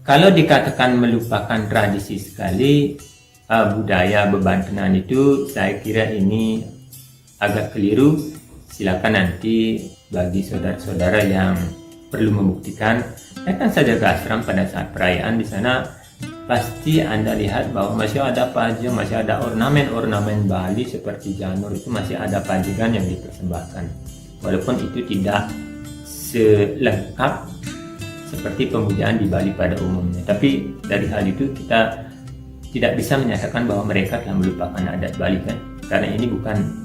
Kalau dikatakan melupakan tradisi sekali, budaya beban tenan itu, saya kira ini agak keliru. Silakan nanti bagi saudara-saudara yang perlu membuktikan, datang saja ke ashram pada saat perayaan. Di sana pasti Anda lihat bahwa masih ada pajang, masih ada ornamen-ornamen Bali seperti janur, itu masih ada pajangan yang dipersembahkan. Walaupun itu tidak selengkap seperti pemujaan di Bali pada umumnya, tapi dari hal itu kita tidak bisa menyatakan bahwa mereka telah melupakan adat Bali, kan? Karena ini bukan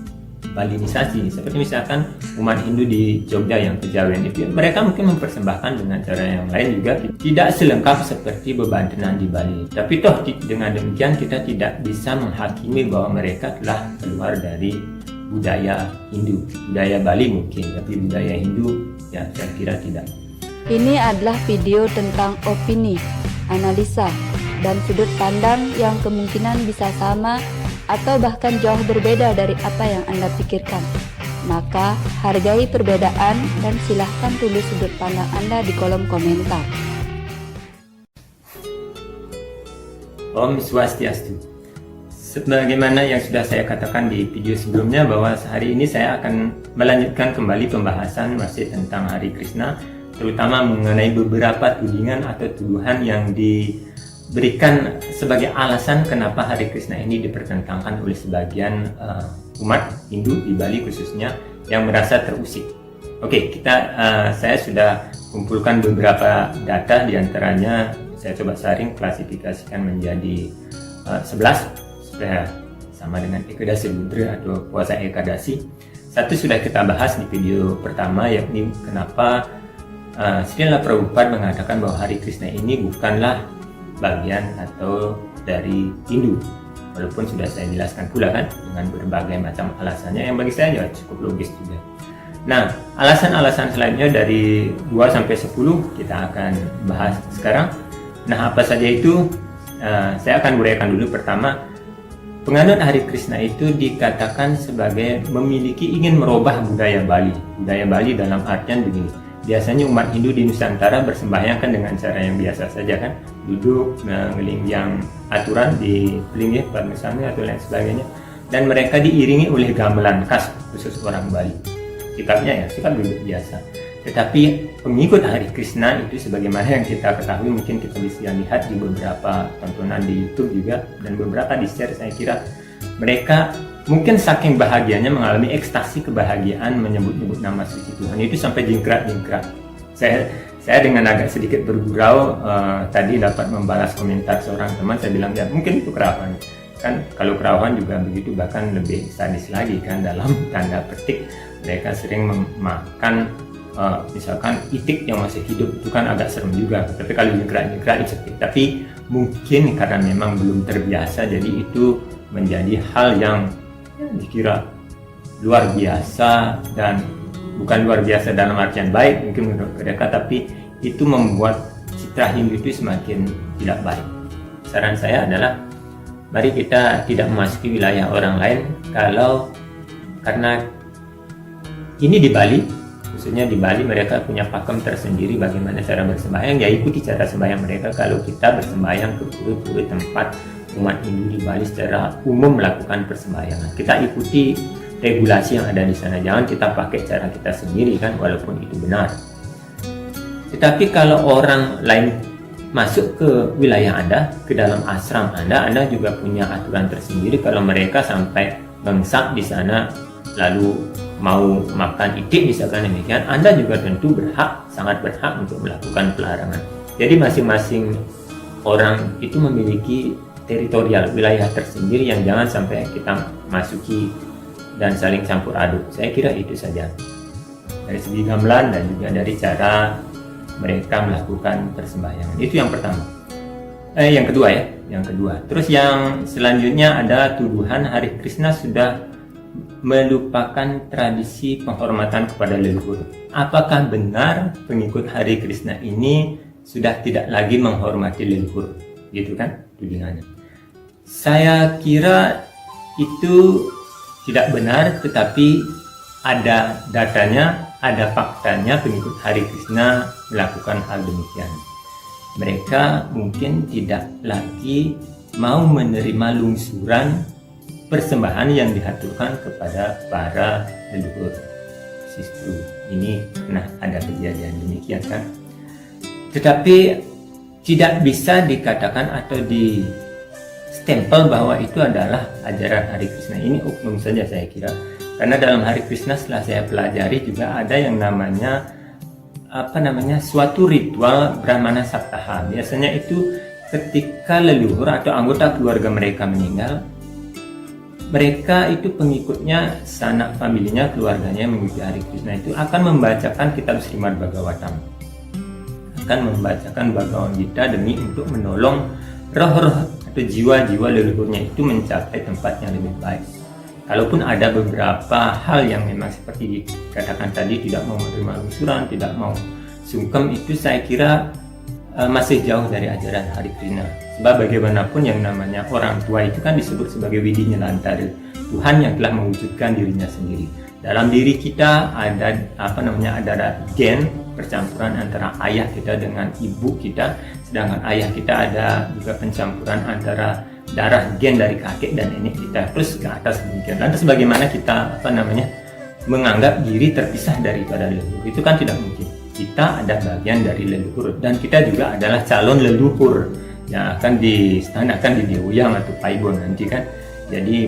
Balinisasi. Seperti misalkan umat Hindu di Jogja yang kejawen itu, mereka mungkin mempersembahkan dengan cara yang lain juga, tidak selengkap seperti beban tenan di Bali. Tapi toh dengan demikian kita tidak bisa menghakimi bahwa mereka telah keluar dari budaya Hindu. Budaya Bali mungkin, tapi budaya Hindu ya saya kira tidak. Ini adalah video tentang opini, analisa, dan sudut pandang yang kemungkinan bisa sama atau bahkan jauh berbeda dari apa yang Anda pikirkan. Maka, hargai perbedaan dan silahkan tulis sudut pandang Anda di kolom komentar. Om Swastiastu. Sebagaimana yang sudah saya katakan di video sebelumnya, bahwa hari ini saya akan melanjutkan kembali pembahasan masih tentang Hari Krishna, terutama mengenai beberapa tudingan atau tuduhan yang diberikan sebagai alasan kenapa Hari Krishna ini dipertentangkan oleh sebagian umat Hindu di Bali khususnya yang merasa terusik. Oke, saya sudah kumpulkan beberapa data, diantaranya saya coba saring klasifikasikan menjadi 11 supaya sama dengan Ekadasi Rudra atau puasa Ekadasi. Satu sudah kita bahas di video pertama, yakni kenapa Srila Prabhupada mengatakan bahwa Hari Krishna ini bukanlah bagian atau dari Hindu, walaupun sudah saya jelaskan pula kan dengan berbagai macam alasannya yang bagi saya juga cukup logis juga. Nah, alasan-alasan selanjutnya dari 2 sampai 10 kita akan bahas sekarang. Nah, apa saja itu? Saya akan uraikan dulu. Pertama, penganut Hari Krishna itu dikatakan sebagai ingin merubah budaya Bali. Budaya Bali dalam artian begini. Biasanya umat Hindu di Nusantara bersembahyang kan dengan cara yang biasa saja, kan, duduk mengelingjang aturan di linggih misalnya atau lain sebagainya, dan mereka diiringi oleh gamelan khas khusus orang Bali. Sikapnya ya sikap duduk biasa. Tetapi pengikut Hari Krishna itu, sebagaimana yang kita ketahui, mungkin kita bisa lihat di beberapa tontonan di YouTube juga, dan beberapa di share, saya kira mereka mungkin saking bahagianya mengalami ekstasi kebahagiaan menyebut-nyebut nama suci Tuhan itu sampai jingkrak-jingkrak. Saya dengan agak sedikit bergurau tadi dapat membalas komentar seorang teman. Saya bilang ya mungkin itu kerawahan. Kan kalau kerawahan juga begitu, bahkan lebih sadis lagi kan, dalam tanda petik mereka sering memakan misalkan itik yang masih hidup, itu kan agak serem juga. Tapi kalau jingkrak-jingkrak itu sakit. Tapi mungkin karena memang belum terbiasa, jadi itu menjadi hal yang dikira luar biasa, dan bukan luar biasa dalam artian baik mungkin menurut mereka, tapi itu membuat citra Hindu itu semakin tidak baik. Saran saya adalah mari kita tidak memasuki wilayah orang lain. Karena ini di Bali, khususnya di Bali, mereka punya pakem tersendiri bagaimana cara bersembahyang, ya ikuti cara sembahyang mereka. Kalau kita bersembahyang ke pura-pura tempat umat Hindu di Bali secara umum melakukan persembahyangan, kita ikuti regulasi yang ada di sana. Jangan kita pakai cara kita sendiri, kan, walaupun itu benar. Tetapi kalau orang lain masuk ke wilayah Anda, ke dalam ashram Anda juga punya aturan tersendiri. Kalau mereka sampai mengsak di sana lalu mau makan itik misalkan demikian, Anda juga tentu sangat berhak untuk melakukan pelarangan. Jadi masing-masing orang itu memiliki teritorial, wilayah tersendiri yang jangan sampai kita masuki dan saling campur aduk. Saya kira itu saja dari segi gamelan dan juga dari cara mereka melakukan persembahyangan. Itu yang pertama. Yang kedua. Terus yang selanjutnya ada tuduhan Hari Krishna sudah melupakan tradisi penghormatan kepada leluhur. Apakah benar pengikut Hari Krishna ini sudah tidak lagi menghormati leluhur? Gitu kan tudingannya. Saya kira itu tidak benar, tetapi ada datanya, ada faktanya pengikut Hari Krishna melakukan hal demikian. mereka mungkin tidak lagi mau menerima lungsuran persembahan yang dihaturkan kepada para leluhur. Justru ini pernah ada kejadian demikian kan. Tetapi tidak bisa dikatakan atau di stempel bahwa itu adalah ajaran Hari Krishna. Ini oknum saja saya kira. Karena dalam Hari Krishna setelah saya pelajari juga ada yang namanya suatu ritual Brahmana Saptaha. Biasanya itu ketika leluhur atau anggota keluarga mereka meninggal, mereka itu pengikutnya, sanak familinya, keluarganya yang mengikuti Hari Krishna itu akan membacakan kitab Srimad Bhagavatam, akan membacakan Bhagavad Gita demi untuk menolong roh-roh atau jiwa-jiwa leluhurnya itu mencapai tempat yang lebih baik. Kalaupun ada beberapa hal yang memang seperti dikatakan tadi, tidak mau menerima lungsuran, tidak mau sungkem, itu saya kira masih jauh dari ajaran Hari Krishna. Sebab bagaimanapun yang namanya orang tua itu kan disebut sebagai widinya lantara, Tuhan yang telah mewujudkan dirinya sendiri. Dalam diri kita ada ada gen percampuran antara ayah kita dengan ibu kita, sedangkan ayah kita ada juga pencampuran antara darah gen dari kakek dan nenek kita terus ke atas demikian. Lantas bagaimana kita menganggap diri terpisah daripada leluhur? Itu kan tidak mungkin. Kita ada bagian dari leluhur dan kita juga adalah calon leluhur yang akan distandakan di Dewuyang atau Paibon nanti kan. Jadi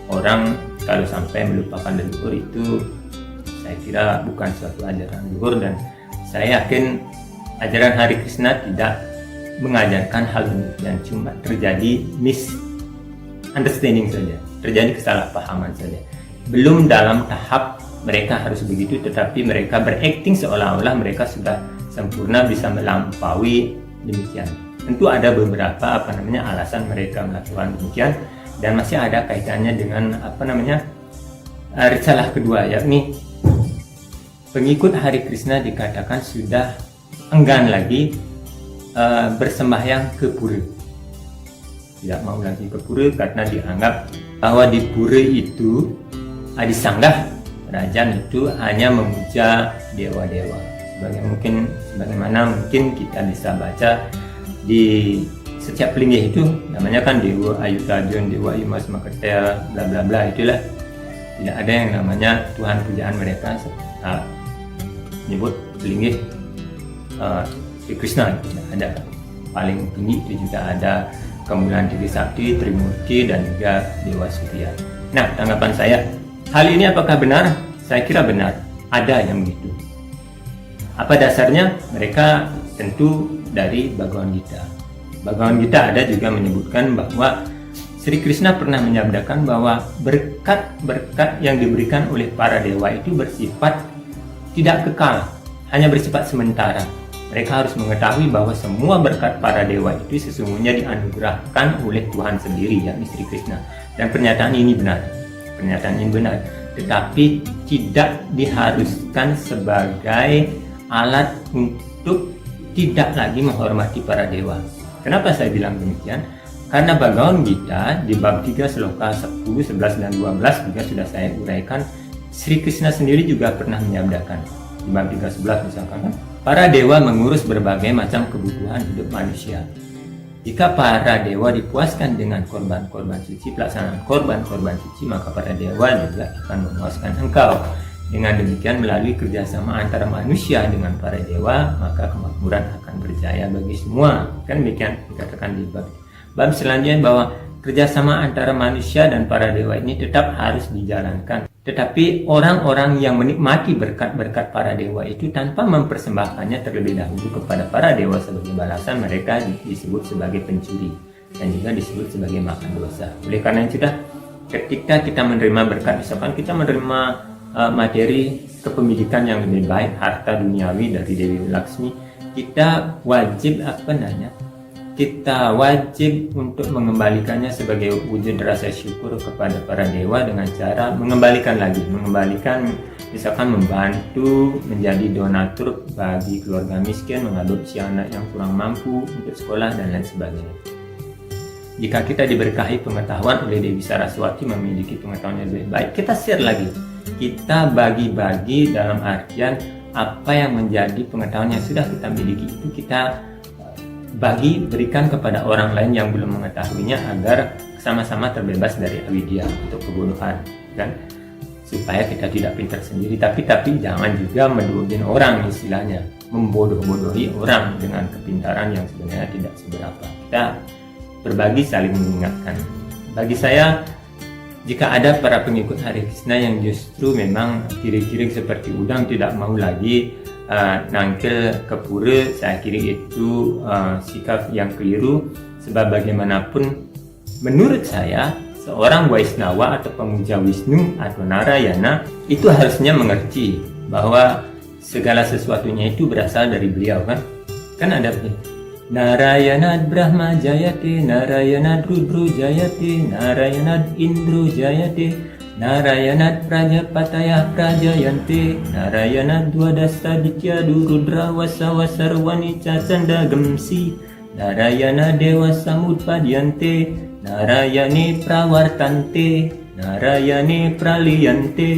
orang kalau sampai melupakan leluhur itu saya kira bukan suatu ajaran leluhur, dan saya yakin ajaran Hari Krishna tidak mengajarkan hal demikian, cuma terjadi misunderstanding saja, terjadi kesalahpahaman saja. Belum dalam tahap mereka harus begitu, tetapi mereka berakting seolah-olah mereka sudah sempurna bisa melampaui demikian. Tentu ada beberapa alasan mereka melakukan demikian, dan masih ada kaitannya dengan risalah kedua, yakni pengikut Hari Krishna dikatakan sudah enggan lagi bersembahyang ke pura. Tidak mau lagi ke pura karena dianggap bahwa di pura itu Adisanggah kerajaan itu hanya memuja dewa-dewa. Sebagaimana mungkin kita bisa baca di setiap linggih itu namanya kan Dewa Ayutthadun, Dewa Imas Maketel, bla bla bla, itulah. Tidak ada yang namanya Tuhan pujaan mereka menyebut linggih Sri Krishna. Tidak ada. Paling tinggi itu juga ada Kemuliaan Diri Sakti, Trimurti, dan juga Dewa Surya. Nah, tanggapan saya, hal ini apakah benar? Saya kira benar. Ada yang begitu. Apa dasarnya? Mereka tentu dari Bhagavad Gita. Bhagavad Gita ada juga menyebutkan bahwa Sri Krishna pernah menyabdakan bahwa berkat-berkat yang diberikan oleh para dewa itu bersifat tidak kekal, hanya bersifat sementara. Mereka harus mengetahui bahwa semua berkat para dewa itu sesungguhnya dianugerahkan oleh Tuhan sendiri, yakni Sri Krishna. Dan pernyataan ini benar. Tetapi tidak diharuskan sebagai alat untuk tidak lagi menghormati para dewa. Kenapa saya bilang demikian? Karena Bhagavad Gita di bab 3 sloka 10, 11, dan 12 juga sudah saya uraikan. Sri Krishna sendiri juga pernah menyabdakan di bab 3:11 misalkan, para dewa mengurus berbagai macam kebutuhan hidup manusia. Jika para dewa dipuaskan dengan korban-korban suci, pelaksanaan korban-korban suci, maka para dewa juga akan memuaskan engkau. Dengan demikian, melalui kerjasama antara manusia dengan para dewa, maka kemakmuran akan berjaya bagi semua. Kan demikian dikatakan di bab selanjutnya, bahwa kerjasama antara manusia dan para dewa ini tetap harus dijalankan. Tetapi orang-orang yang menikmati berkat-berkat para dewa itu tanpa mempersembahkannya terlebih dahulu kepada para dewa sebagai balasan, mereka disebut sebagai pencuri dan juga disebut sebagai makan dosa. Oleh karena itu, ketika kita menerima berkat, misalkan kita menerima materi kepemilikan yang lebih baik, harta duniawi dari Dewi Laksmi, kita wajib kita wajib untuk mengembalikannya sebagai wujud rasa syukur kepada para dewa dengan cara mengembalikan, misalkan membantu menjadi donatur bagi keluarga miskin, mengadopsi anak yang kurang mampu untuk sekolah, dan lain sebagainya. Jika kita diberkahi pengetahuan oleh Dewi Saraswati, memiliki pengetahuan yang lebih baik, kita share lagi, kita bagi-bagi dalam artian apa yang menjadi pengetahuan yang sudah kita miliki itu kita berikan kepada orang lain yang belum mengetahuinya agar sama-sama terbebas dari avidya atau kebodohan, kan? Supaya kita tidak pintar sendiri, tapi jangan juga menduain orang, istilahnya membodoh-bodohi orang dengan kepintaran yang sebenarnya tidak seberapa. Kita berbagi, saling mengingatkan. Bagi saya, jika ada para pengikut Hare Krishna yang justru memang kiri-kiri seperti udang, tidak mau lagi nangkil ke pura, saya kira itu sikap yang keliru. Sebab bagaimanapun menurut saya seorang Waisnawa atau pemuja Wisnu atau Narayana itu harusnya mengerti bahwa segala sesuatunya itu berasal dari beliau, kan ada Narayana Brahma Jayate, Narayana Rudro Jayate, Narayana Indro Jayate, Narayana Prajapataya Prajayante, Narayana Dwadasa Ditya Durudra Wasawasarwani Cacanda Gemsi, Narayana Dewa Samudpadyante, Narayane Prawartante, Narayane Praliyante,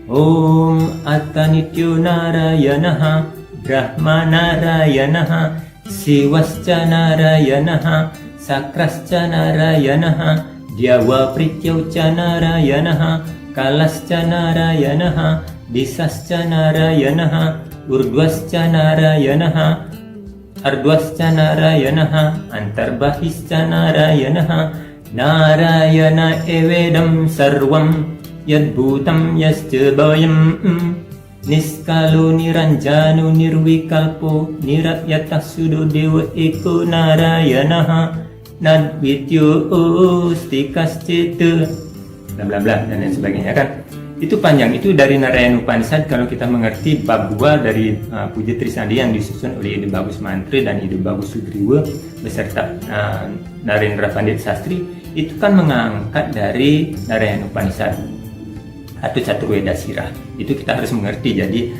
Om Atanityo Narayanaha, Brahma Narayanaha, Siwasca Narayanaha, Sakrasca Narayanaha, Dyawa Prityauca Narayanaha, Kalasca Narayanaha, Disasca Narayanaha, Urdhwasca Narayanaha, Ardhwasca Narayanaha, Antarbahisca Narayanaha, Narayana evedam sarvam yadbhutam yasca bhayam, Niskalo niranjano nirvikalpo nirakyatah sudo dewa eko Narayanaha, Nadvityo ostikasceta, bla bla bla dan lain sebagainya, kan? Itu panjang, itu dari Narayana Upanishad. Kalau kita mengerti bab 2 dari Puja Trisandi yang disusun oleh Ide Bagus Mantri dan Ide Bagus Sugriwa beserta Narendra Pandit Sastri, itu kan mengangkat dari Narayana Upanishad atau Caturveda Sirah. Itu kita harus mengerti. Jadi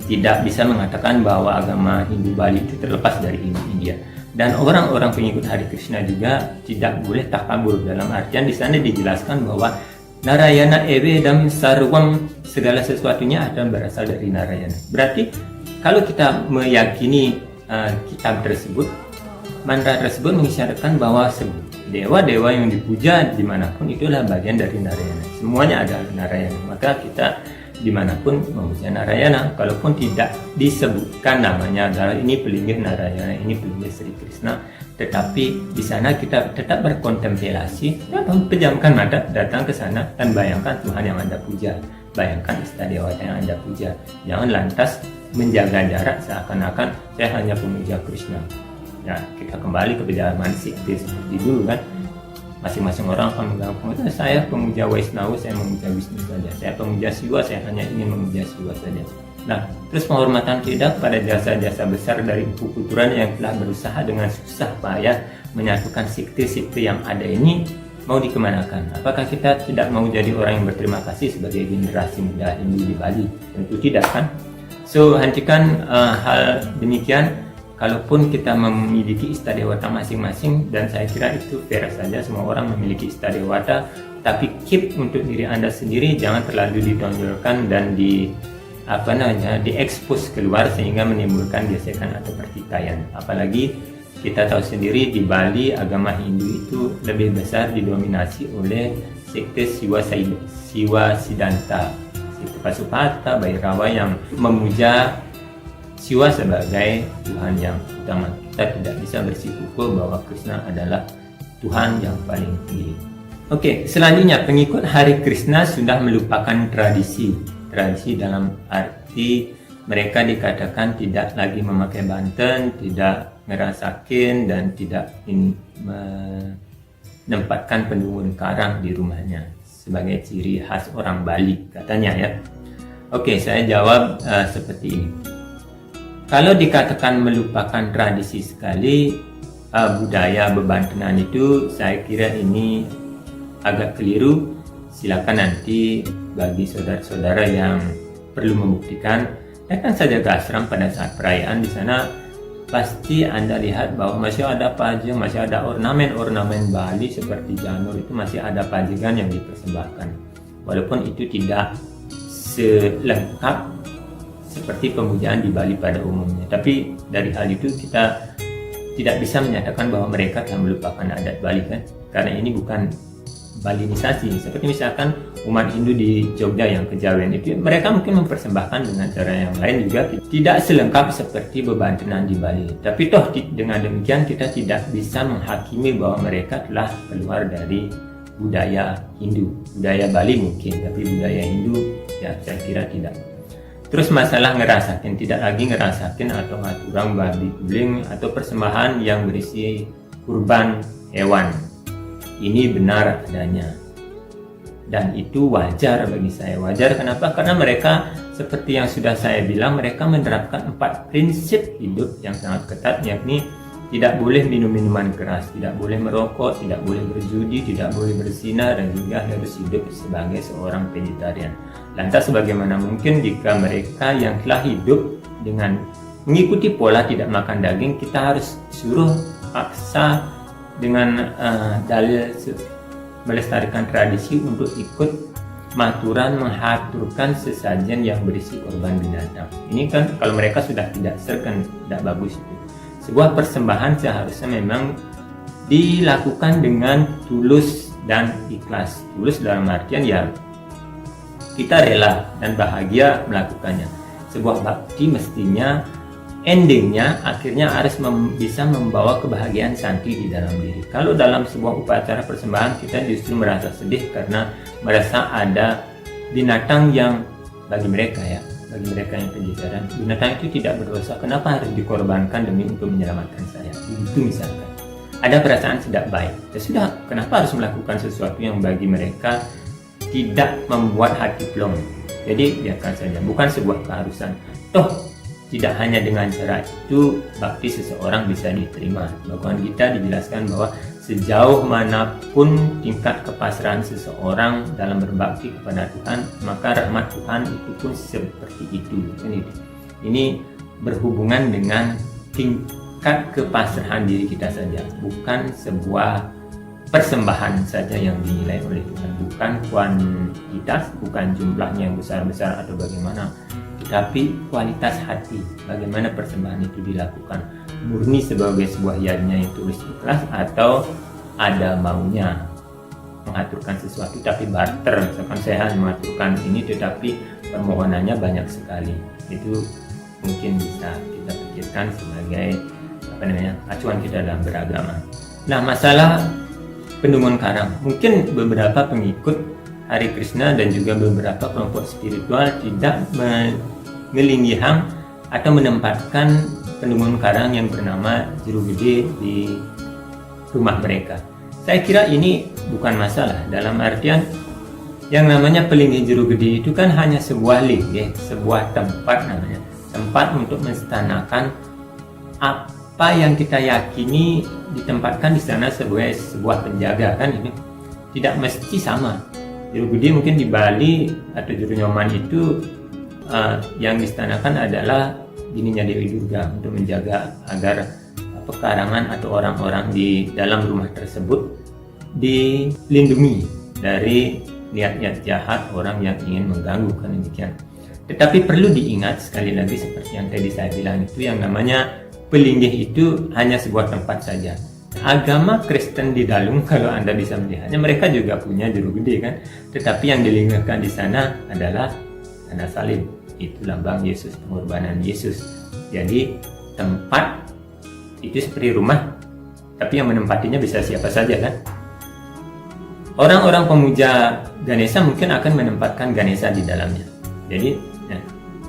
tidak bisa mengatakan bahwa agama Hindu Bali itu terlepas dari India. Dan orang-orang pengikut Hare Krishna juga tidak boleh takabur, dalam artian di sana dijelaskan bahwa Narayana evedam sarvam, segala sesuatunya ada berasal dari Narayana. Berarti kalau kita meyakini kitab tersebut, mantra tersebut mengisyaratkan bahwa dewa-dewa yang dipuja dimanapun itulah bagian dari Narayana. Semuanya ada Narayana. Maka kita dimanapun memuja Narayana, kalaupun tidak disebutkan namanya adalah ini pelinggih Narayana, ini pelinggih Sri Krishna, tetapi di sana kita tetap berkontemplasi, pejamkan mata, datang ke sana dan bayangkan Tuhan yang Anda puja, bayangkan Istadewata yang Anda puja. Jangan lantas menjaga jarak seakan-akan saya hanya pemuja Krishna. Ya, kita kembali ke pejaman sikti seperti dulu, kan? Masing-masing orang akan mengaku, saya pemuja Waisnawa, saya memuja Wisnu saja, saya pemuja Siwa, saya hanya ingin memuja Siwa saja. Nah, terus penghormatan kita pada jasa-jasa besar dari Empu Puturan yang telah berusaha dengan susah payah menyatukan sikti-sikti yang ada ini mau dikemanakan? Apakah kita tidak mau jadi orang yang berterima kasih sebagai generasi muda Hindu di Bali? Tentu tidak, kan? So, hentikan hal demikian. Kalaupun kita memiliki istadewata masing-masing, dan saya kira itu fair saja, semua orang memiliki istadewata, tapi keep untuk diri Anda sendiri, jangan terlalu ditonjolkan dan diekspos keluar sehingga menimbulkan gesekan atau pertikaian. Apalagi kita tahu sendiri di Bali agama Hindu itu lebih besar didominasi oleh sekte Siwa Siddhanta, sekte Pasupata, Bhairava yang memuja Siwa sebagai Tuhan yang utama. Kita tidak bisa bersikukuh bahwa Krishna adalah Tuhan yang paling tinggi. Oke, selanjutnya pengikut Hare Krishna sudah melupakan tradisi. Tradisi dalam arti mereka dikatakan tidak lagi memakai banten, tidak ngerasakin, dan tidak menempatkan pendungun karang di rumahnya sebagai ciri khas orang Bali, katanya, ya. Oke, saya jawab seperti ini. Kalau dikatakan melupakan tradisi sekali, budaya bebantenan itu, saya kira ini agak keliru. Silakan nanti bagi saudara-saudara yang perlu membuktikan, datang saja ke ashram pada saat perayaan. Di sana pasti Anda lihat bahwa masih ada pajang, masih ada ornamen-ornamen Bali seperti janur, itu masih ada pajangan yang dipersembahkan. Walaupun itu tidak selengkap seperti pemujaan di Bali pada umumnya, tapi dari hal itu kita tidak bisa menyatakan bahwa mereka telah melupakan adat Bali kan, karena ini bukan Balinisasi. Seperti misalkan umat Hindu di Jogja yang kejawen itu, mereka mungkin mempersembahkan dengan cara yang lain juga, tidak selengkap seperti bebantenan di Bali. Tapi toh dengan demikian kita tidak bisa menghakimi bahwa mereka telah keluar dari budaya Hindu. Budaya Bali mungkin, tapi budaya Hindu ya saya kira tidak. Terus masalah ngerasakin, tidak lagi ngerasakin atau ngaturang babi guling atau persembahan yang berisi kurban hewan. Ini benar adanya. Dan itu wajar bagi saya. Wajar kenapa? Karena mereka seperti yang sudah saya bilang, mereka menerapkan 4 prinsip hidup yang sangat ketat, yakni tidak boleh minum minuman keras, tidak boleh merokok, tidak boleh berjudi, tidak boleh berzina, dan juga harus hidup sebagai seorang vegetarian. Lantas bagaimana mungkin jika mereka yang telah hidup dengan mengikuti pola tidak makan daging, kita harus suruh paksa dengan dalil melestarikan tradisi untuk ikut maturan mengaturkan sesajen yang berisi korban binatang. Ini kan kalau mereka sudah tidak serkan, tidak bagus itu. Sebuah persembahan seharusnya memang dilakukan dengan tulus dan ikhlas. Tulus dalam artian ya kita rela dan bahagia melakukannya. Sebuah bakti mestinya endingnya akhirnya harus bisa membawa kebahagiaan santi di dalam diri. Kalau dalam sebuah upacara persembahan kita justru merasa sedih karena merasa ada binatang yang bagi mereka yang vegetarian, binatang itu tidak berdosa, kenapa harus dikorbankan demi untuk menyelamatkan saya? Itu misalkan ada perasaan tidak baik, ya sudah, kenapa harus melakukan sesuatu yang bagi mereka tidak membuat hati plong? Jadi biarkan saja, bukan sebuah keharusan. Toh tidak hanya dengan cara itu bakti seseorang bisa diterima. Bahkan kita dijelaskan bahwa sejauh manapun tingkat kepasrahan seseorang dalam berbakti kepada Tuhan, maka rahmat Tuhan itu pun seperti itu. Ini berhubungan dengan tingkat kepasrahan diri kita saja, bukan sebuah persembahan saja yang dinilai oleh Tuhan, bukan kuantitas, bukan jumlahnya yang besar-besar atau bagaimana, tapi kualitas hati, bagaimana persembahan itu dilakukan, murni sebagai sebuah yadnya yang tulus ikhlas, atau ada maunya mengaturkan sesuatu tapi barter, misalkan saya hanya mengaturkan ini tetapi permohonannya banyak sekali. Itu mungkin bisa kita pikirkan sebagai acuan kita dalam beragama. Nah, masalah Pendungan Karang, mungkin beberapa pengikut Hari Krishna dan juga beberapa kelompok spiritual tidak mengelingihang atau menempatkan Pendungan Karang yang bernama Jeru Gede di rumah mereka. Saya kira ini bukan masalah, dalam artian yang namanya Pelinggih Jeru Gede itu kan hanya sebuah linggih, sebuah tempat namanya, tempat untuk menstanakan apa yang kita yakini ditempatkan di sana sebagai sebuah penjaga, kan ini tidak mesti sama. Jeru Gede mungkin di Bali atau Jeru Nyoman itu yang distanakan adalah bininya Dewi Durga untuk menjaga agar pekarangan atau orang-orang di dalam rumah tersebut dilindungi dari niat-niat jahat orang yang ingin mengganggu, kan demikian. Tetapi perlu diingat sekali lagi seperti yang tadi saya bilang itu, yang namanya Pelinggih itu hanya sebuah tempat saja. Agama Kristen di Dalung, kalau Anda bisa melihatnya, mereka juga punya Jeru Gede kan, tetapi yang dilinggihkan di sana adalah tanda salib, itu lambang Yesus, pengorbanan Yesus. Jadi tempat itu seperti rumah, tapi yang menempatinya bisa siapa saja kan. Orang-orang pemuja Ganesha mungkin akan menempatkan Ganesha di dalamnya. Jadi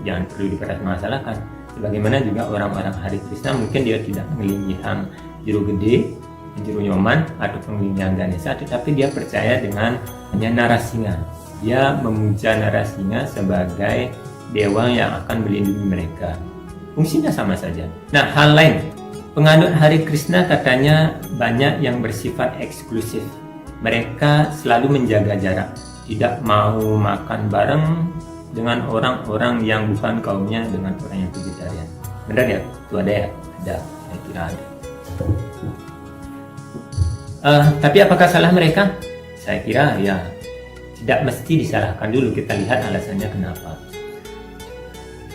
jangan perlu dipermasalahkan. Sebagaimana juga orang-orang Hari Krishna mungkin dia tidak mengelingihang Jeru Gede, Jeru Nyoman atau pengelinggihan Ganesha, tetapi dia percaya dengan Narasingha. Dia memuja Narasingha sebagai dewa yang akan melindungi mereka. Fungsinya sama saja. Nah, hal lain, penganut Hari Krishna katanya banyak yang bersifat eksklusif. Mereka selalu menjaga jarak, tidak mau makan bareng dengan orang-orang yang bukan kaumnya, dengan orang yang vegetarian. Benar ya? Itu ada ya? Ada, saya kira ada. Tapi apakah salah mereka? Saya kira ya tidak mesti disalahkan dulu, kita lihat alasannya kenapa.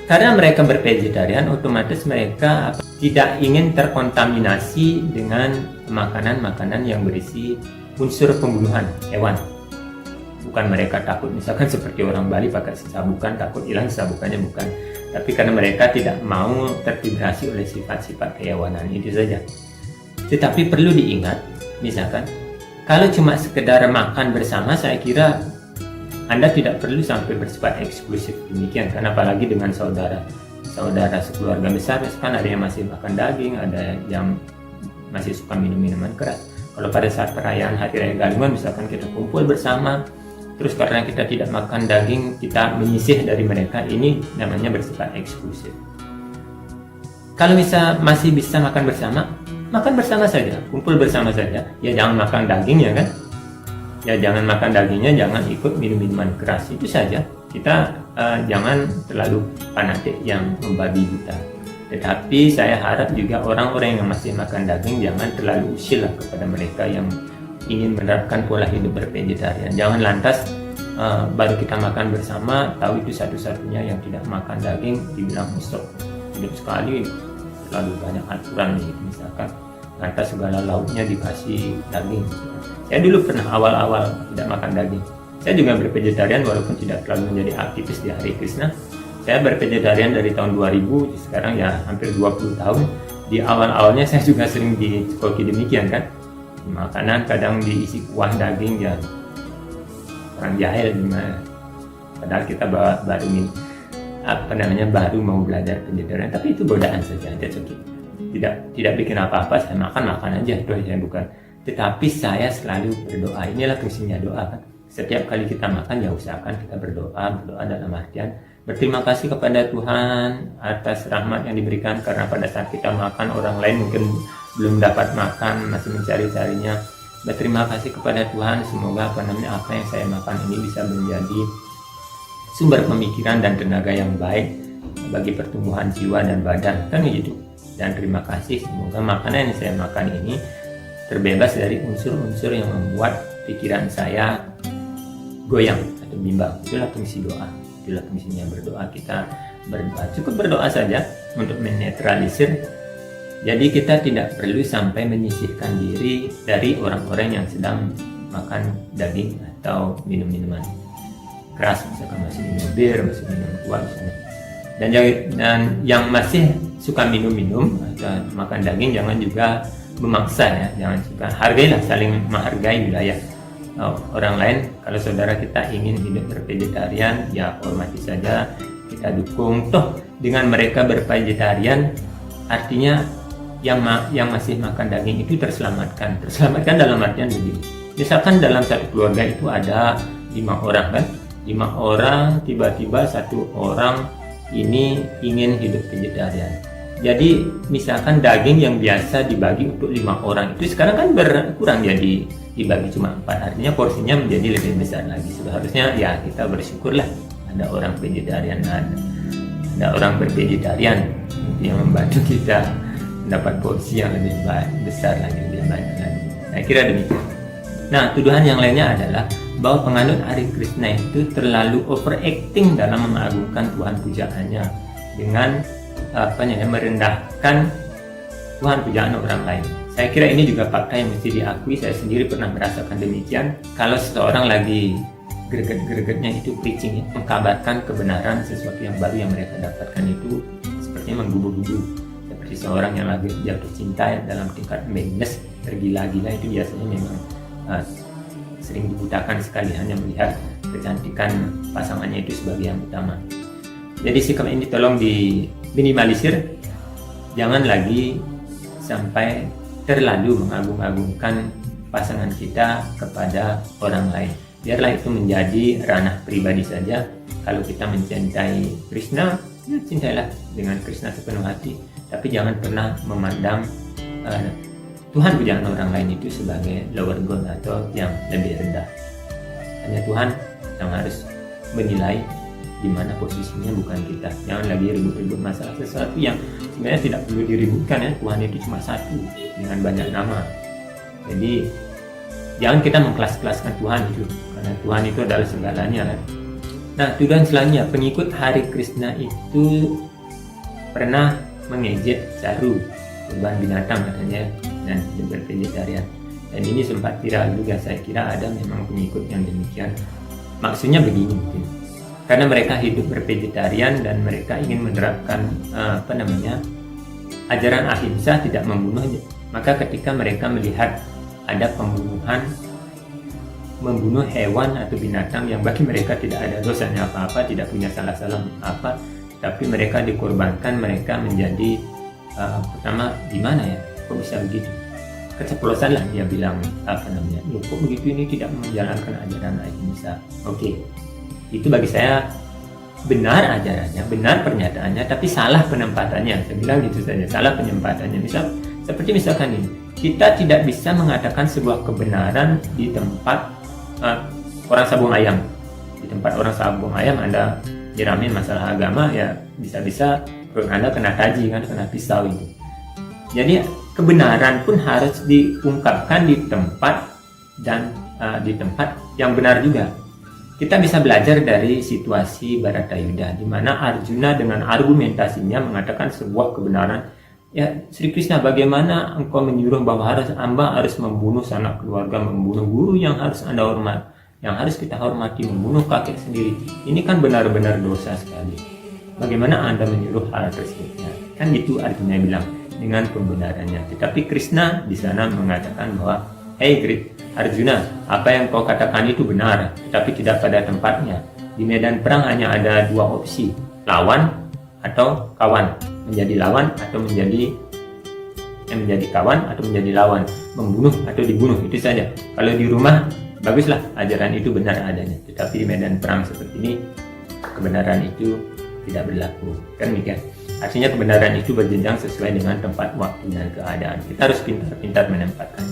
Karena mereka bervegetarian, otomatis mereka tidak ingin terkontaminasi dengan makanan-makanan yang berisi unsur pembunuhan hewan. Bukan mereka takut misalkan seperti orang Bali pakai sesabukan takut hilang sesabukannya, bukan. Tapi karena mereka tidak mau tervibrasi oleh sifat-sifat kehewanan, itu saja. Tetapi perlu diingat, misalkan kalau cuma sekedar makan bersama, saya kira Anda tidak perlu sampai bersifat eksklusif demikian, karena apalagi dengan saudara sekeluarga besar, misalkan ada yang masih makan daging, ada yang masih suka minum minuman keras. Kalau pada saat perayaan Hari Raya Galungan misalkan kita kumpul bersama, terus karena kita tidak makan daging, kita menyisih dari mereka, ini namanya bersifat eksklusif. Kalau masih bisa makan bersama saja, kumpul bersama saja. Ya jangan makan dagingnya kan, ya jangan makan dagingnya, jangan ikut minum minuman keras, itu saja. Kita jangan terlalu fanatik yang membabi buta. Tetapi saya harap juga orang-orang yang masih makan daging jangan terlalu usil kepada mereka yang ingin menerapkan pola hidup bervegetarian. Jangan lantas baru kita makan bersama, tahu itu satu-satunya yang tidak makan daging, dibilang musuh hidup sekali, terlalu banyak aturan gitu, misalkan lantas segala lauknya dikasih daging. Saya dulu pernah awal-awal tidak makan daging. Saya juga bervegetarian walaupun tidak terlalu menjadi aktivis di Hari Krishna. Saya bervegetarian dari tahun 2000, sekarang ya hampir 20 tahun. Di awal-awalnya saya juga sering dicekoki demikian kan. Makanan kadang diisi kuah daging, ya orang jahil gimana. Padahal kita baru mau belajar vegetarian, tapi itu godaan saja, tidak bikin apa-apa. Saya makan aja, itu saya bukan. Tetapi saya selalu berdoa. Inilah fungsinya doa kan. Setiap kali kita makan ya usahakan kita berdoa dalam artian berterima kasih kepada Tuhan atas rahmat yang diberikan, karena pada saat kita makan orang lain mungkin belum dapat makan, masih mencari-carinya. Berterima kasih kepada Tuhan, semoga apa yang saya makan ini bisa menjadi sumber pemikiran dan tenaga yang baik bagi pertumbuhan jiwa dan badan, kan gitu. Dan terima kasih, semoga makanan yang saya makan ini terbebas dari unsur-unsur yang membuat pikiran saya goyang atau bimbang. Itulah fungsi doa, itulah fungsinya berdoa. Kita berdoa, cukup berdoa saja untuk menetralisir. Jadi kita tidak perlu sampai menyisihkan diri dari orang-orang yang sedang makan daging atau minum minuman keras, misalkan masih minum bir, masih minum kuah misalnya. Dan yang masih suka minum-minum atau makan daging jangan juga memaksa ya, jangan suka. Hargailah, saling menghargai wilayah orang lain. Kalau saudara kita ingin hidup bervegetarian, ya hormati saja, kita dukung. Toh dengan mereka bervegetarian artinya yang masih makan daging itu terselamatkan dalam artian begini. Misalkan dalam satu keluarga itu ada 5 orang kan, 5 orang, tiba-tiba 1 orang ini ingin hidup vegetarian. Jadi misalkan daging yang biasa dibagi untuk 5 orang itu sekarang kan berkurang jadi dibagi cuma 4, artinya porsinya menjadi lebih besar lagi. Seharusnya ya kita bersyukurlah ada orang vegetarian, ada orang bervegetarian yang membantu kita mendapat porsi yang lebih besar lagi, lebih banyak lagi. Saya kira demikian. Nah, tuduhan yang lainnya adalah bahwa penganut Hare Krishna itu terlalu overacting dalam mengagungkan Tuhan pujaannya dengan merendahkan Tuhan pujaan orang lain. Saya kira ini juga fakta yang mesti diakui. Saya sendiri pernah merasakan demikian. Kalau seseorang lagi greget-gregetnya itu preaching, mengkabarkan kebenaran sesuatu yang baru yang mereka dapatkan, itu sepertinya menggubu-gubu. Seperti seorang yang lagi jatuh cinta dalam tingkat madness, tergila-gila, itu biasanya memang sering dibutakan sekali hanya melihat kecantikan pasangannya itu sebagai yang utama. Jadi sikap ini tolong diminimalisir. Jangan lagi sampai terlalu mengagung-agungkan pasangan kita kepada orang lain. Biarlah itu menjadi ranah pribadi saja. Kalau kita mencintai Krishna, ya cintailah dengan Krishna sepenuh hati. Tapi jangan pernah memandang Tuhan pujaan orang lain itu sebagai lower god atau yang lebih rendah. Hanya Tuhan yang harus menilai di mana posisinya, bukan kita. Jangan lagi ribut-ribut masalah sesuatu yang sebenarnya tidak perlu diributkan ya. Tuhan itu cuma satu dengan banyak nama. Jadi jangan kita mengkelas-kelaskan Tuhan itu, karena Tuhan itu adalah segalanya kan. Nah, tuduhan selanjutnya, pengikut Hari Krishna itu pernah mengejek saru, kurban binatang katanya, dan hidup bervegetarian. Dan ini sempat viral juga, saya kira ada memang pengikut yang demikian. Maksudnya begini mungkin, karena mereka hidup bervegetarian dan mereka ingin menerapkan ajaran ahimsa, tidak membunuh, maka ketika mereka melihat ada membunuh hewan atau binatang yang bagi mereka tidak ada dosanya apa-apa, tidak punya salah-salah apa, tapi mereka dikorbankan, mereka menjadi pertama gimana ya, kok bisa begitu, keceplosan lah dia bilang kok begitu, ini tidak menjalankan ajaran ahimsa. Oke, itu bagi saya benar ajarannya, benar pernyataannya, tapi salah penempatannya. Saya bilang gitu saja, salah penempatannya. Seperti misalkan ini, kita tidak bisa mengatakan sebuah kebenaran di tempat orang sabung ayam. Di tempat orang sabung ayam Anda diramin masalah agama, ya bisa-bisa perut Anda kena taji, kan, kena pisau itu. Jadi kebenaran pun harus diungkapkan di tempat dan di tempat yang benar juga. Kita bisa belajar dari situasi Bharatayuddha, di mana Arjuna dengan argumentasinya mengatakan sebuah kebenaran. Ya, Sri Krishna, bagaimana engkau menyuruh bahwa Anda harus membunuh sanak keluarga, membunuh guru yang harus Anda hormat, yang harus kita hormati, membunuh kakek sendiri. Ini kan benar-benar dosa sekali. Bagaimana Anda menyuruh hal tersebut? Ya, kan gitu Arjuna bilang dengan pembenarannya. Tetapi Krishna di sana mengatakan bahwa, hey Arjuna, apa yang kau katakan itu benar, tetapi tidak pada tempatnya. Di medan perang hanya ada dua opsi, lawan atau kawan. Menjadi lawan atau menjadi kawan atau menjadi lawan, membunuh atau dibunuh, itu saja. Kalau di rumah baguslah ajaran itu benar adanya, tetapi di medan perang seperti ini kebenaran itu tidak berlaku, kan demikian. Artinya kebenaran itu berjenjang sesuai dengan tempat, waktu, dan keadaan. Kita harus pintar-pintar menempatkan.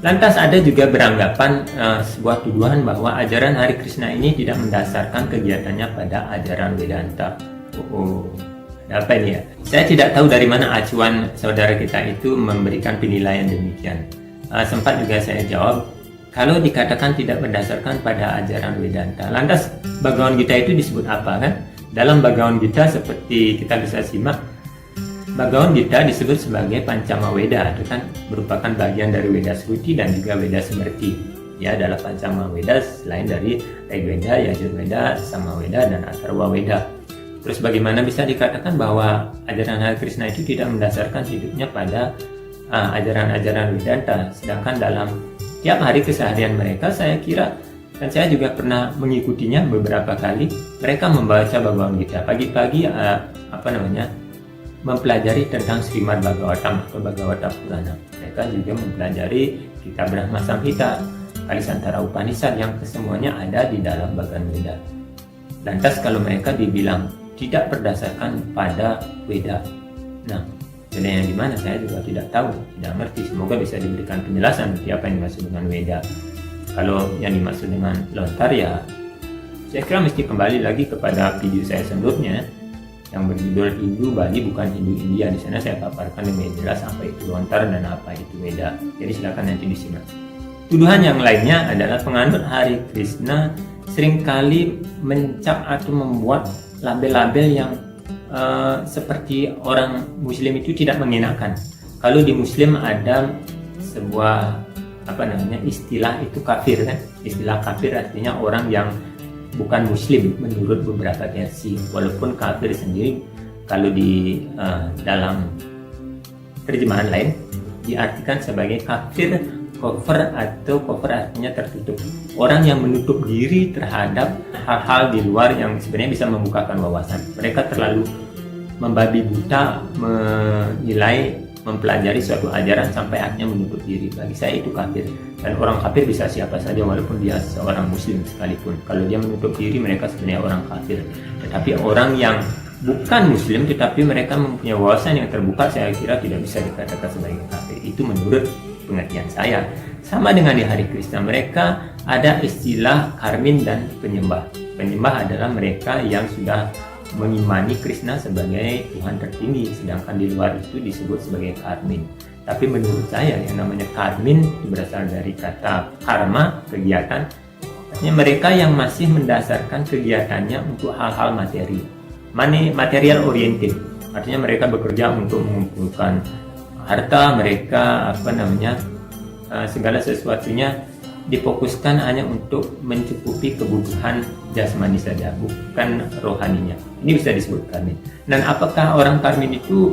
Lantas ada juga beranggapan sebuah tuduhan bahwa ajaran Hari Krishna ini tidak mendasarkan kegiatannya pada ajaran Vedanta. Apa ini ya? Saya tidak tahu dari mana acuan saudara kita itu memberikan penilaian demikian. Sempat juga saya jawab, kalau dikatakan tidak berdasarkan pada ajaran Vedanta, lantas Bhagavad Gita itu disebut apa, kan? Dalam Bhagavad Gita seperti kita bisa simak, Bhagavad Gita disebut sebagai Pancama Veda, itu kan merupakan bagian dari Veda Sruti dan juga Veda Smriti. Ya, adalah Pancama Veda selain dari Rigveda, Yajurveda, Samaveda, dan Atharva Veda. Terus bagaimana bisa dikatakan bahwa ajaran Hari Krishna itu tidak mendasarkan hidupnya pada ajaran-ajaran Vedanta, sedangkan dalam tiap hari keseharian mereka, saya kira, dan saya juga pernah mengikutinya beberapa kali, mereka membaca Bhagavad Gita pagi-pagi, mempelajari tentang Srimad Bhagavatam atau Bhagavata Purana. Mereka juga mempelajari kitab Brahma Samhita, Kalisantara Upanishad, yang kesemuanya ada di dalam Bhagavad Gita. Lantas kalau mereka dibilang tidak berdasarkan pada Veda, nah, Veda yang dimana saya juga tidak tahu, tidak mengerti. Semoga bisa diberikan penjelasan apa yang dimaksud dengan Veda. Kalau yang dimaksud dengan lontar, ya saya kira mesti kembali lagi kepada video saya sebelumnya yang berjudul Hindu Bali bukan Hindu India. Di sana saya paparkan dengan jelas apa itu lontar dan apa itu Veda. Jadi silakan nanti disimak. Tuduhan yang lainnya adalah penganut Hari Krishna seringkali mencap atau membuat label-label yang seperti orang Muslim itu tidak mengenakan. Kalau di Muslim ada sebuah istilah itu kafir, kan? Istilah kafir artinya orang yang bukan Muslim menurut beberapa versi. Walaupun kafir sendiri kalau di dalam terjemahan lain diartikan sebagai kafir. Kufur atau kufur artinya tertutup. Orang yang menutup diri terhadap hal-hal di luar yang sebenarnya bisa membukakan wawasan. Mereka terlalu membabi buta menilai, mempelajari suatu ajaran sampai akhirnya menutup diri. Bagi saya itu kafir. Dan orang kafir bisa siapa saja walaupun dia seorang Muslim sekalipun. Kalau dia menutup diri, mereka sebenarnya orang kafir. Tetapi orang yang bukan Muslim tetapi mereka mempunyai wawasan yang terbuka, saya kira tidak bisa dikatakan sebagai kafir. Itu menurut pengertian saya. Sama dengan di Hari Krishna, mereka ada istilah karmin dan penyembah. Penyembah adalah mereka yang sudah mengimani Krishna sebagai Tuhan tertinggi, sedangkan di luar itu disebut sebagai karmin. Tapi menurut saya yang namanya karmin itu berasal dari kata karma, kegiatan, Artinya mereka yang masih mendasarkan kegiatannya untuk hal-hal materi, material oriented. Artinya mereka bekerja untuk mengumpulkan harta mereka, segala sesuatunya difokuskan hanya untuk mencukupi kebutuhan jasmani saja, bukan rohaninya. Ini bisa disebutkan nih. Dan apakah orang Karmin itu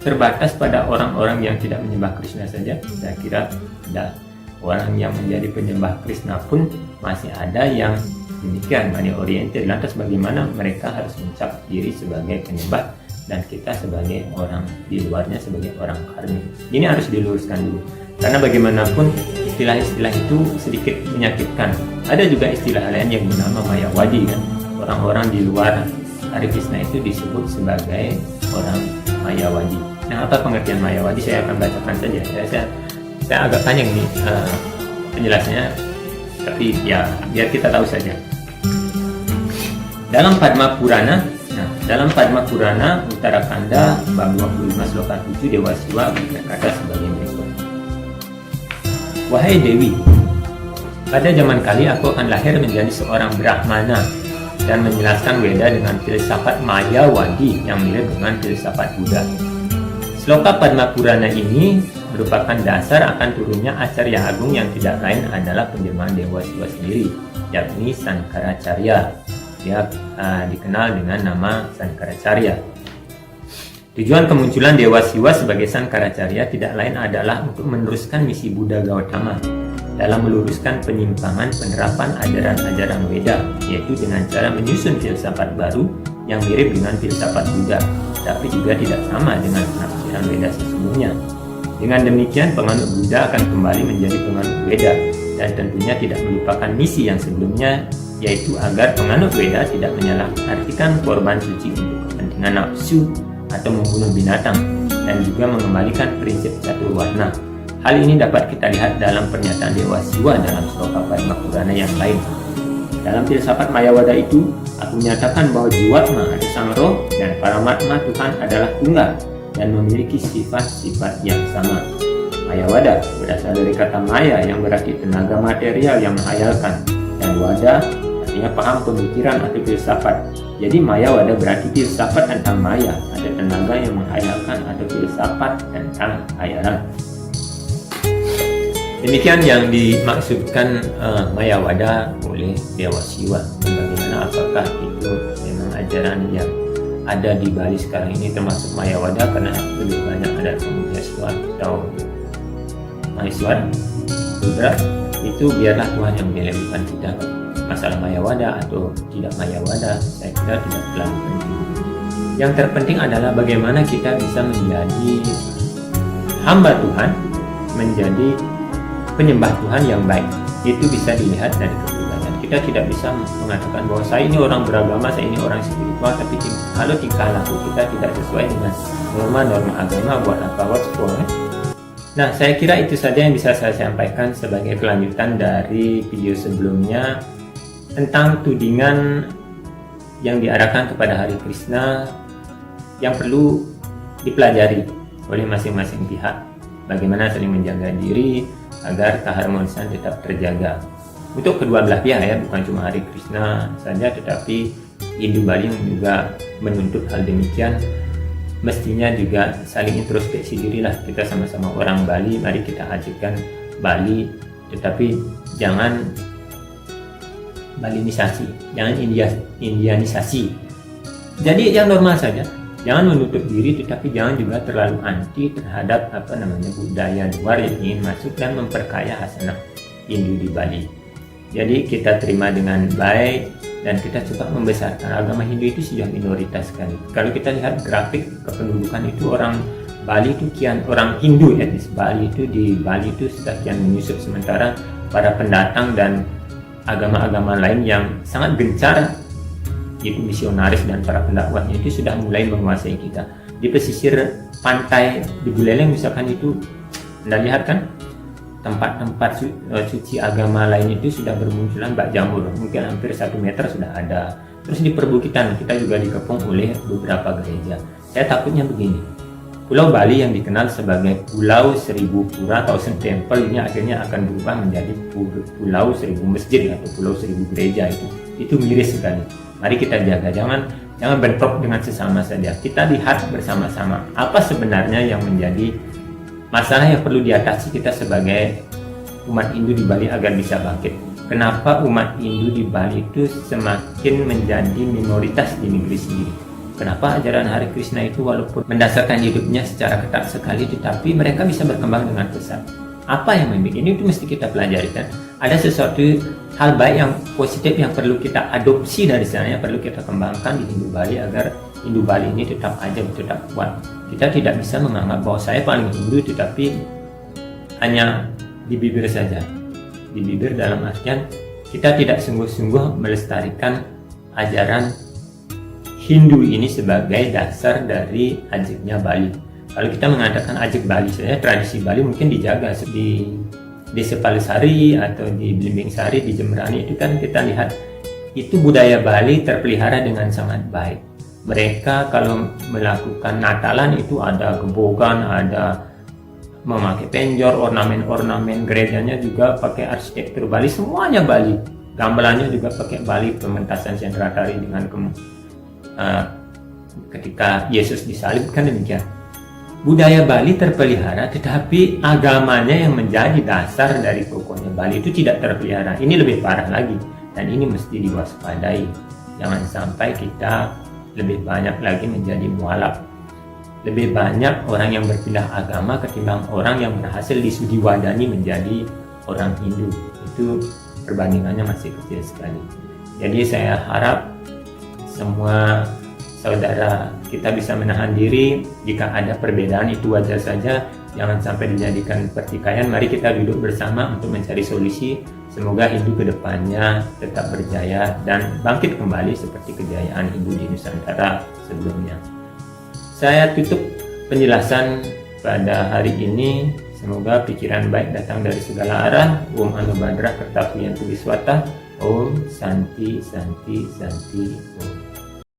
terbatas pada orang-orang yang tidak menyembah Krishna saja? Saya kira tidak. Orang yang menjadi penyembah Krishna pun masih ada yang demikian, money oriented. Lantas bagaimana mereka harus mencap diri sebagai penyembah dan kita sebagai orang di luarnya sebagai orang Karmin? Ini harus diluruskan dulu. Karena bagaimanapun istilah-istilah itu sedikit menyakitkan. Ada juga istilah lain yang bernama Mayawadi kan. Orang-orang di luar Hare Krishna itu disebut sebagai orang Mayawadi. Nah, apa pengertian Mayawadi? Saya akan bacakan saja. Saya agak panjang nih penjelasannya, tapi ya biar kita tahu saja. Dalam Padma Purana, Uttarakanda bab 25 sloka 7, Dewa Siwa berkata sebagai berikut. Wahai Dewi, pada zaman kali aku akan lahir menjadi seorang Brahmana dan menjelaskan Weda dengan filsafat Mayawadi yang mirip dengan filsafat Buddha. Sloka Padma Purana ini merupakan dasar akan turunnya Acarya Agung yang tidak lain adalah penjelmaan Dewa Siwa sendiri, yakni Sankaracharya. Dia dikenal dengan nama Sankaracharya. Tujuan kemunculan Dewa Siwa sebagai Sankaracharya tidak lain adalah untuk meneruskan misi Buddha Gautama dalam meluruskan penyimpangan penerapan ajaran-ajaran Weda, yaitu dengan cara menyusun filsafat baru yang mirip dengan filsafat Buddha, tapi juga tidak sama dengan penafsiran Weda sebelumnya. Dengan demikian, penganut Buddha akan kembali menjadi penganut Weda dan tentunya tidak melupakan misi yang sebelumnya, yaitu agar penganut Weda tidak menyalahartikan korban suci untuk kepentingan nafsu atau membunuh binatang, dan juga mengembalikan prinsip catur warna. Hal ini dapat kita lihat dalam pernyataan Dewa Siwa dalam sloka Padma Purana yang lain. Dalam filsafat Mayawada itu, aku menyatakan bahwa Jiwatma ada sang roh dan Paramatma Tuhan adalah tunggal dan memiliki sifat-sifat yang sama. Mayawada berasal dari kata Maya yang berarti tenaga material yang menghayalkan, dan Wada artinya paham pemikiran atau filsafat. Jadi Mayawada berarti filsafat tentang Maya, ada tenaga yang menghayalkan atau filsafat tentang hayalan. Demikian yang dimaksudkan Mayawada oleh Dewa Siwa. Bagaimana, apakah itu memang ajaran yang ada di Bali sekarang ini termasuk Mayawada, karena lebih banyak ada Maheswar atau Maheswar Rudra, itu biarlah Tuhan yang menilai, bukan kita. Masalah Mayawada atau tidak Mayawada saya kira tidak terlalu penting. Yang terpenting adalah bagaimana kita bisa menjadi hamba Tuhan, menjadi penyembah Tuhan yang baik. Itu bisa dilihat dari kepribadian. Kita tidak bisa mengatakan bahwa saya ini orang beragama, saya ini orang spiritual, tapi kalau tingkah laku kita tidak sesuai dengan norma-norma agama, buat apa for? Nah, saya kira itu saja yang bisa saya sampaikan sebagai kelanjutan dari video sebelumnya tentang tudingan yang diarahkan kepada Hare Krishna yang perlu dipelajari oleh masing-masing pihak. Bagaimana saling menjaga diri agar keharmonisan tetap terjaga. Untuk kedua belah pihak ya, bukan cuma Hare Krishna saja, tetapi Hindu Bali juga menuntut hal demikian. Mestinya juga saling introspeksi dirilah. Kita sama-sama orang Bali, mari kita ajukan Bali, tetapi jangan Balinisasi, jangan Indianisasi. Jadi yang normal saja, jangan menutup diri, tetapi jangan juga terlalu anti terhadap budaya luar yang ingin masuk dan memperkaya hasanah Hindu di Bali. Jadi kita terima dengan baik dan kita coba membesarkan. Agama Hindu itu sudah minoritas sekali. Kalau kita lihat grafik kependudukan itu, orang Bali itu kian, orang Hindu etnis Bali itu di Bali itu sudah kian menyusup, sementara para pendatang dan agama-agama lain yang sangat gencar, yaitu misionaris dan para pendakwahnya itu sudah mulai menguasai kita. Di pesisir pantai di Buleleng misalkan itu, Anda lihat kan, tempat-tempat suci agama lain itu sudah bermunculan bak jamur, mungkin hampir 1 meter sudah ada. Terus di perbukitan kita juga dikepung oleh beberapa gereja. Saya takutnya begini, Pulau Bali yang dikenal sebagai Pulau Seribu Pura atau Sun Temple ini akhirnya akan berubah menjadi Pulau Seribu Masjid atau Pulau Seribu Gereja. Itu miris sekali. Mari kita jaga, jangan bentrok dengan sesama saja. Kita lihat bersama-sama apa sebenarnya yang menjadi masalah yang perlu diatasi kita sebagai umat Hindu di Bali agar bisa bangkit. Kenapa umat Hindu di Bali itu semakin menjadi minoritas di negeri sendiri? Kenapa ajaran Hare Krishna itu walaupun mendasarkan hidupnya secara ketat sekali, tetapi mereka bisa berkembang dengan pesat? Apa yang membuat ini? Itu mesti kita pelajari kan. Ada sesuatu hal baik yang positif yang perlu kita adopsi dari sana, yang perlu kita kembangkan di Hindu Bali agar Hindu Bali ini tetap kuat. Kita tidak bisa menganggap bahwa saya paling Hindu tetapi hanya di bibir saja. Di bibir dalam artian kita tidak sungguh-sungguh melestarikan ajaran Hindu ini sebagai dasar dari ajiknya Bali. Kalau kita mengatakan ajik Bali saja, tradisi Bali mungkin dijaga di Desa Palasari atau di Blimbing Sari, di Jemberani itu kan kita lihat itu budaya Bali terpelihara dengan sangat baik. Mereka kalau melakukan Natalan itu ada gebogan, ada memakai penjor, ornamen-ornamen, gerejanya juga pakai arsitektur Bali, semuanya Bali. Gamelannya juga pakai Bali, pementasan Cendratari dengan ketika Yesus disalib kan demikian. Budaya Bali terpelihara, tetapi agamanya yang menjadi dasar dari pokoknya Bali itu tidak terpelihara. Ini lebih parah lagi, dan ini mesti diwaspadai. Jangan sampai kita lebih banyak lagi menjadi mualaf. Lebih banyak orang yang berpindah agama ketimbang orang yang berhasil disudiwadani menjadi orang Hindu. Itu perbandingannya masih kecil sekali. Jadi saya harap semua saudara kita bisa menahan diri. Jika ada perbedaan itu wajar saja, jangan sampai dijadikan pertikaian. Mari kita duduk bersama untuk mencari solusi. Semoga Hindu kedepannya tetap berjaya dan bangkit kembali seperti kejayaan Hindu di Nusantara sebelumnya. Saya tutup penjelasan pada hari ini. Semoga pikiran baik datang dari segala arah. Om Anubhadra Kertapuyantu Wiswata. Om Santi Santi Santi Om.